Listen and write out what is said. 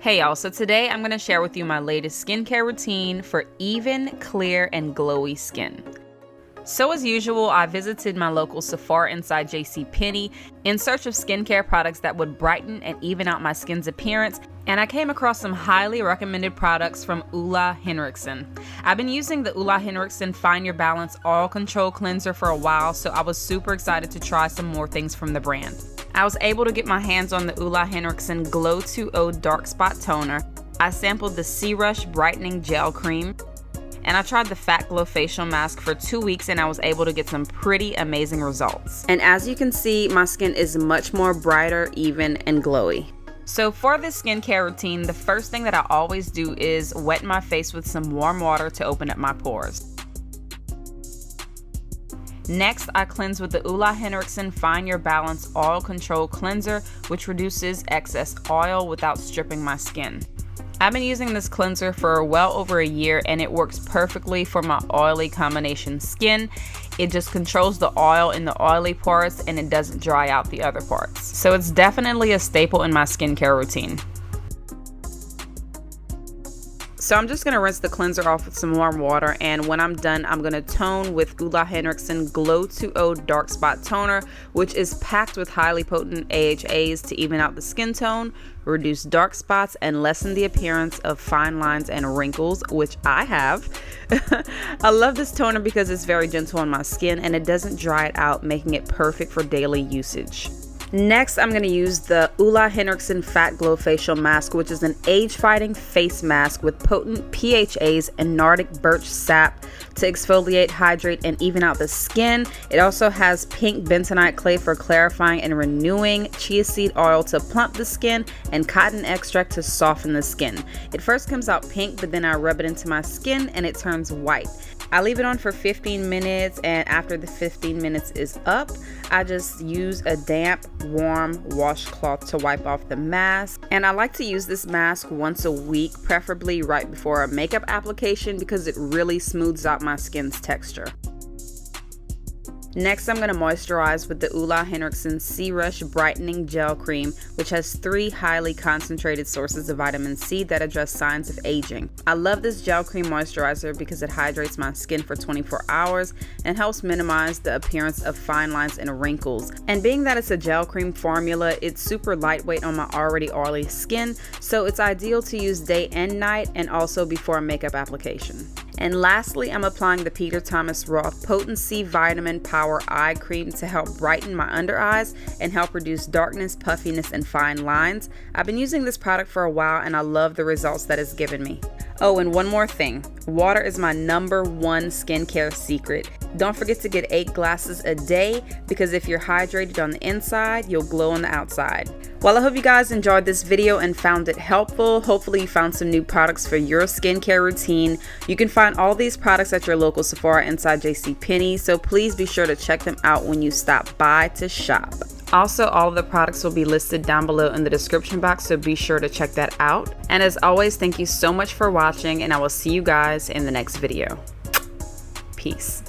Hey y'all, so today I'm going to share with you my latest skincare routine for even, clear, and glowy skin. So as usual, I visited my local Sephora inside JCPenney in search of skincare products that would brighten and even out my skin's appearance, and I came across some highly recommended products from Ole Henriksen. I've been using the Ole Henriksen Find Your Balance Oil Control Cleanser for a while, so I was super excited to try some more things from the brand. I was able to get my hands on the Ole Henriksen Glow 2.0 Dark Spot Toner. I sampled the C-Rush Brightening Gel Cream, and I tried the Fat Glow Facial Mask for 2 weeks, and I was able to get some pretty amazing results. And as you can see, my skin is much more brighter, even, and glowy. So for this skincare routine, the first thing that I always do is wet my face with some warm water to open up my pores. Next, I cleanse with the Ole Henriksen Find Your Balance Oil Control Cleanser, which reduces excess oil without stripping my skin. I've been using this cleanser for well over a year, and it works perfectly for my oily combination skin. It just controls the oil in the oily parts and it doesn't dry out the other parts. So it's definitely a staple in my skincare routine. So I'm just going to rinse the cleanser off with some warm water, and when I'm done, I'm going to tone with Ole Henriksen Glow 2.0 Dark Spot Toner, which is packed with highly potent AHAs to even out the skin tone, reduce dark spots, and lessen the appearance of fine lines and wrinkles, which I have. I love this toner because it's very gentle on my skin and it doesn't dry it out, making it perfect for daily usage. Next, I'm going to use the Ole Henriksen Fat Glow Facial Mask, which is an age-fighting face mask with potent PHAs and Nordic birch sap to exfoliate, hydrate, and even out the skin. It also has pink bentonite clay for clarifying and renewing, chia seed oil to plump the skin, and cotton extract to soften the skin. It first comes out pink, but then I rub it into my skin and it turns white. I leave it on for 15 minutes, and after the 15 minutes is up, I just use a damp, warm washcloth to wipe off the mask. And I like to use this mask once a week, preferably right before a makeup application, because it really smooths out my skin's texture. Next, I'm going to moisturize with the Ole Henriksen C-Rush Brightening Gel Cream, which has 3 highly concentrated sources of vitamin C that address signs of aging. I love this gel cream moisturizer because it hydrates my skin for 24 hours and helps minimize the appearance of fine lines and wrinkles. And being that it's a gel cream formula, it's super lightweight on my already oily skin, so it's ideal to use day and night, and also before a makeup application. And lastly, I'm applying the Peter Thomas Roth Potency Vitamin Power Eye Cream to help brighten my under eyes and help reduce darkness, puffiness, and fine lines. I've been using this product for a while and I love the results that it's given me. Oh, and one more thing. Water is my #1 skincare secret. Don't forget to get 8 glasses a day, because if you're hydrated on the inside, you'll glow on the outside. Well, I hope you guys enjoyed this video and found it helpful. Hopefully you found some new products for your skincare routine. You can find all these products at your local Sephora inside JCPenney, so please be sure to check them out when you stop by to shop. Also, all of the products will be listed down below in the description box, so be sure to check that out. And as always, thank you so much for watching, and I will see you guys in the next video. Peace.